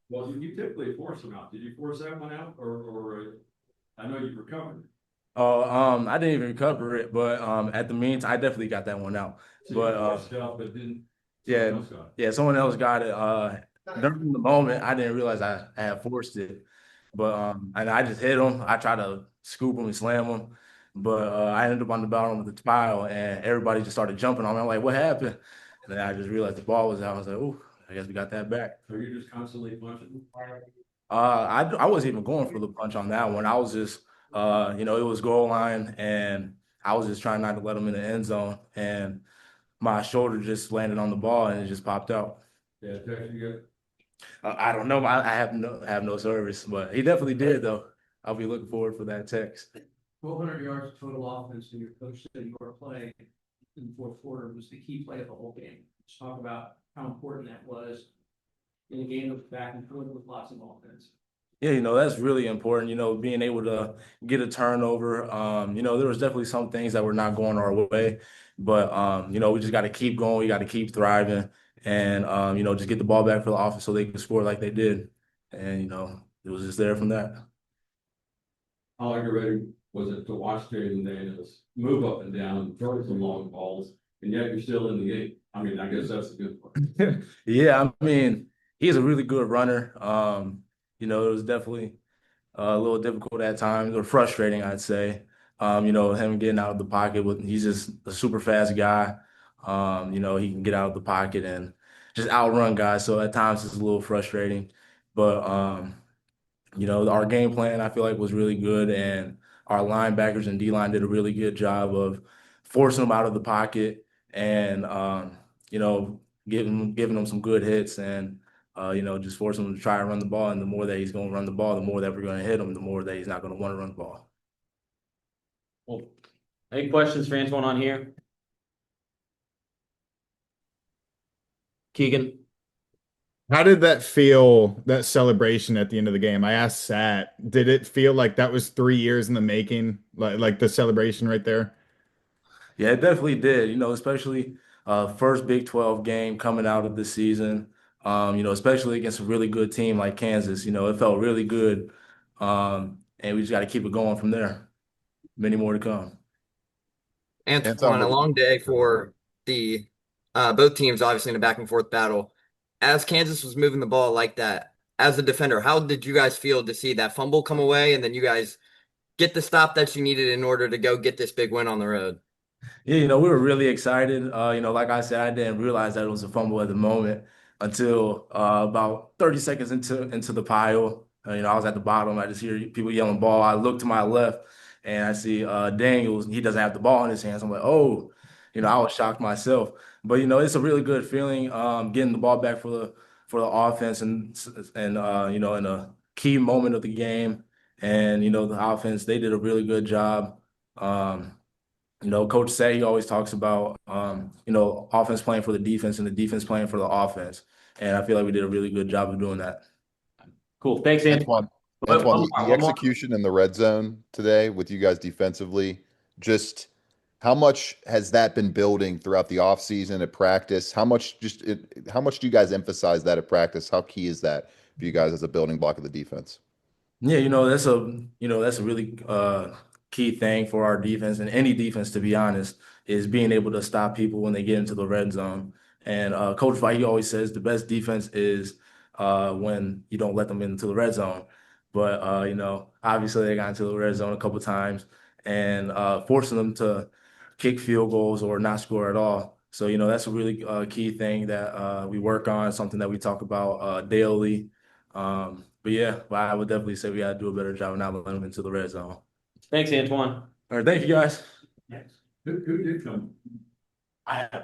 Well, you typically force them out. Did you force that one out, or I know you recovered. Oh, I didn't even recover it, but at the means, I definitely got that one out. So you But forced it out, but didn't someone yeah, else got it? yeah, someone else got it. During the moment, I didn't realize I had forced it, but and I just hit him. I tried to scoop him and slam him, but I ended up on the bottom of the pile, and everybody just started jumping on me. I'm like, "What happened?" And then I just realized the ball was out. I was like, "Oh, I guess we got that back." So you're just constantly punching? I wasn't even going for the punch on that one. I was just, it was goal line, and I was just trying not to let him in the end zone, and my shoulder just landed on the ball, and it just popped out. Yeah, text you get. I don't know. I have no service, but he definitely did though. I'll be looking forward for that text. 1,200 yards of total offense, and your coach said your play in the fourth quarter was the key play of the whole game. Let's talk about how important that was in a game that was back and forth with lots of offense. Yeah, that's really important, being able to get a turnover. There was definitely some things that were not going our way, but we just got to keep going. We got to keep thriving and just get the ball back for the offense so they can score like they did. And it was just there from that. How aggravating was it to watch Jaden Daniels move up and down and throw some long balls, and yet you're still in the game? I mean, I guess that's a good part. Yeah, I mean, he's a really good runner. It was definitely a little difficult at times or frustrating, I'd say. Him getting out of the pocket he's just a super fast guy. He can get out of the pocket and just outrun guys. So at times it's a little frustrating. But our game plan I feel like was really good and our linebackers and D line did a really good job of forcing him out of the pocket and you know, giving him some good hits and just forcing him to try and run the ball. And the more that he's going to run the ball, the more that we're going to hit him, the more that he's not going to want to run the ball. Well, any questions for Antwan on here? Keegan? How did that feel, that celebration at the end of the game? I asked Sat, did it feel like that was 3 years in the making? Like the celebration right there? Yeah, it definitely did. Especially first Big 12 game coming out of the season. Especially against a really good team like Kansas. It felt really good. And we just got to keep it going from there. Many more to come. Antwan, Antwan, a long day for the both teams, obviously in a back and forth battle. As Kansas was moving the ball like that, as a defender, how did you guys feel to see that fumble come away and then you guys get the stop that you needed in order to go get this big win on the road? Yeah, we were really excited. Like I said, I didn't realize that it was a fumble at the moment until about 30 seconds into the pile. I was at the bottom. I just hear people yelling ball. I look to my left and I see Daniels. He doesn't have the ball in his hands. I'm like, oh, I was shocked myself. But it's a really good feeling getting the ball back for the offense and in a key moment of the game. And the offense, they did a really good job. Coach said he always talks about, offense playing for the defense and the defense playing for the offense. And I feel like we did a really good job of doing that. Cool. Thanks, Antwan. Antwan, the One more. execution in the red zone today with you guys defensively, just how much has that been building throughout the offseason at practice? How much do you guys emphasize that at practice? How key is that for you guys as a building block of the defense? Yeah, that's a really key thing for our defense and any defense, to be honest, is being able to stop people when they get into the red zone. And Coach White, he always says the best defense is when you don't let them into the red zone. But obviously they got into the red zone a couple times and forcing them to kick field goals or not score at all. So that's a really key thing that we work on, something that we talk about daily. But yeah, I would definitely say we got to do a better job of not letting them into the red zone. Thanks, Antwan. All right, thank you guys. Who did come? I have